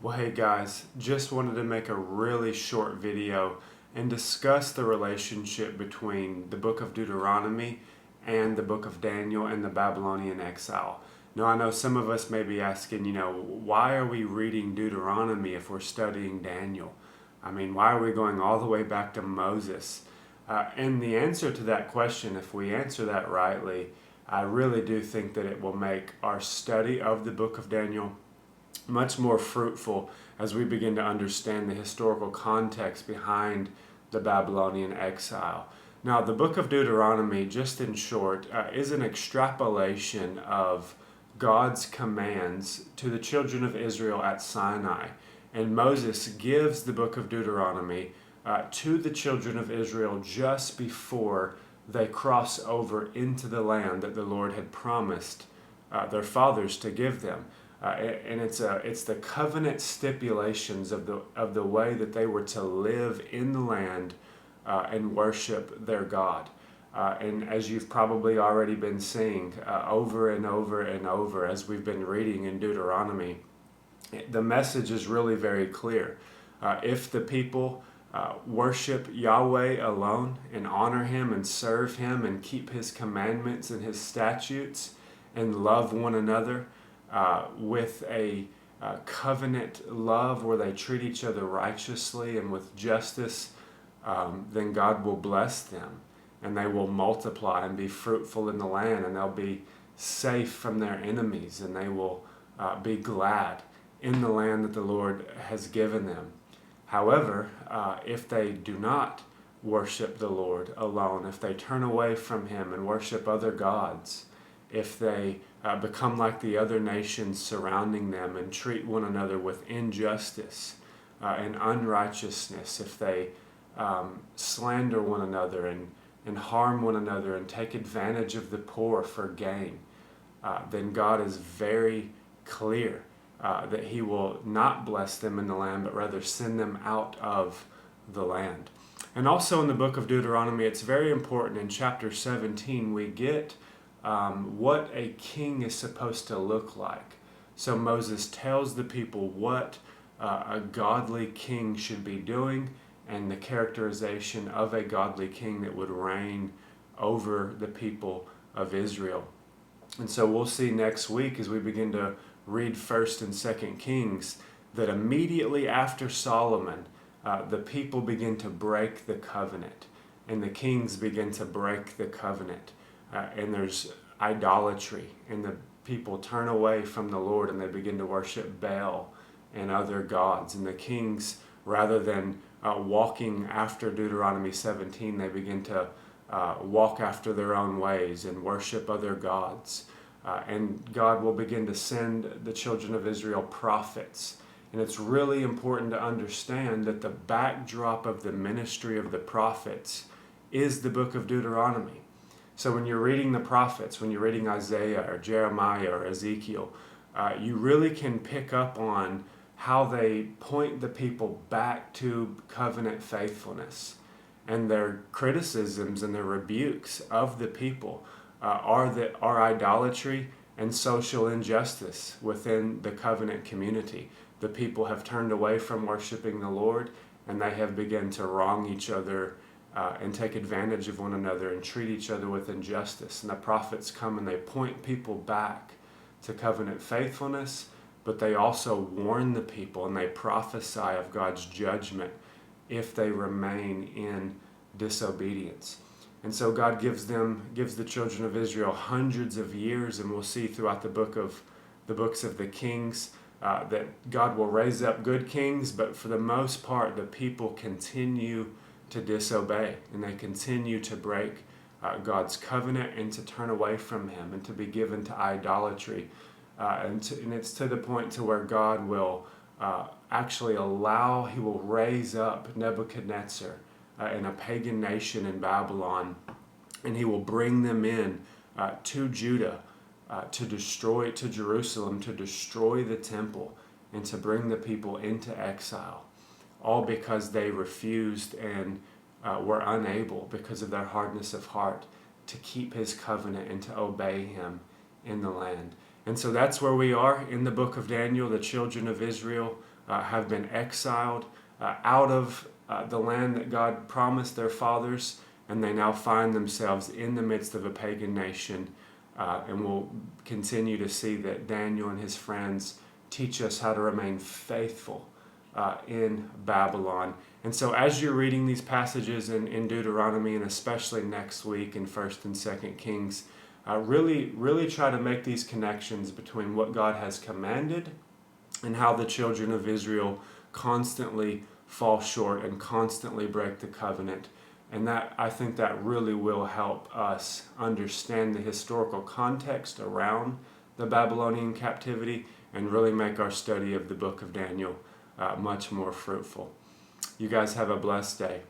Well, hey guys, just wanted to make a really short video and discuss the relationship between the book of Deuteronomy and the book of Daniel and the Babylonian exile. Now, I know some of us may be asking, why are we reading Deuteronomy if we're studying Daniel? I mean, why are we going all the way back to Moses? And the answer to that question, if we answer that rightly, I really do think that it will make our study of the book of Daniel much more fruitful as we begin to understand the historical context behind the Babylonian exile. Now, the book of Deuteronomy, just in short, is an extrapolation of God's commands to the children of Israel at Sinai. And Moses gives the book of Deuteronomy to the children of Israel just before they cross over into the land that the Lord had promised their fathers to give them. And it's the covenant stipulations of the way that they were to live in the land and worship their God. And as you've probably already been seeing over and over and over as we've been reading in Deuteronomy, the message is really very clear. If the people worship Yahweh alone and honor Him and serve Him and keep His commandments and His statutes and love one another, with a covenant love where they treat each other righteously and with justice, then God will bless them and they will multiply and be fruitful in the land, and they'll be safe from their enemies, and they will be glad in the land that the Lord has given them. However, if they do not worship the Lord alone, if they turn away from Him and worship other gods, if they become like the other nations surrounding them and treat one another with injustice and unrighteousness, if they slander one another and harm one another and take advantage of the poor for gain, then God is very clear that He will not bless them in the land, but rather send them out of the land. And also in the book of Deuteronomy, it's very important. In chapter 17, we get what a king is supposed to look like. So Moses tells the people what a godly king should be doing and the characterization of a godly king that would reign over the people of Israel. And so we'll see next week as we begin to read 1st and 2nd Kings that immediately after Solomon, the people begin to break the covenant and the kings begin to break the covenant. And there's idolatry, and the people turn away from the Lord and they begin to worship Baal and other gods. And the kings, rather than walking after Deuteronomy 17, they begin to walk after their own ways and worship other gods. And God will begin to send the children of Israel prophets. And it's really important to understand that the backdrop of the ministry of the prophets is the book of Deuteronomy. So when you're reading the prophets, when you're reading Isaiah or Jeremiah or Ezekiel, you really can pick up on how they point the people back to covenant faithfulness. And their criticisms and their rebukes of the people are idolatry and social injustice within the covenant community. The people have turned away from worshiping the Lord, and they have begun to wrong each other and take advantage of one another and treat each other with injustice. And the prophets come and they point people back to covenant faithfulness, but they also warn the people and they prophesy of God's judgment if they remain in disobedience. And so God gives the children of Israel hundreds of years, and we'll see throughout the books of the kings that God will raise up good kings, but for the most part, the people continue to disobey, and they continue to break God's covenant and to turn away from Him and to be given to idolatry. And it's to the point to where God will actually He will raise up Nebuchadnezzar in a pagan nation in Babylon, and He will bring them in to Judah to Jerusalem, to destroy the temple and to bring the people into exile. All because they refused and were unable, because of their hardness of heart, to keep His covenant and to obey Him in the land. And so that's where we are in the book of Daniel. The children of Israel have been exiled out of the land that God promised their fathers, and they now find themselves in the midst of a pagan nation. And we'll continue to see that Daniel and his friends teach us how to remain faithful in Babylon. And so as you're reading these passages in Deuteronomy, and especially next week in 1st and 2nd Kings, really try to make these connections between what God has commanded and how the children of Israel constantly fall short and constantly break the covenant. And I think that really will help us understand the historical context around the Babylonian captivity and really make our study of the book of Daniel much more fruitful. You guys have a blessed day.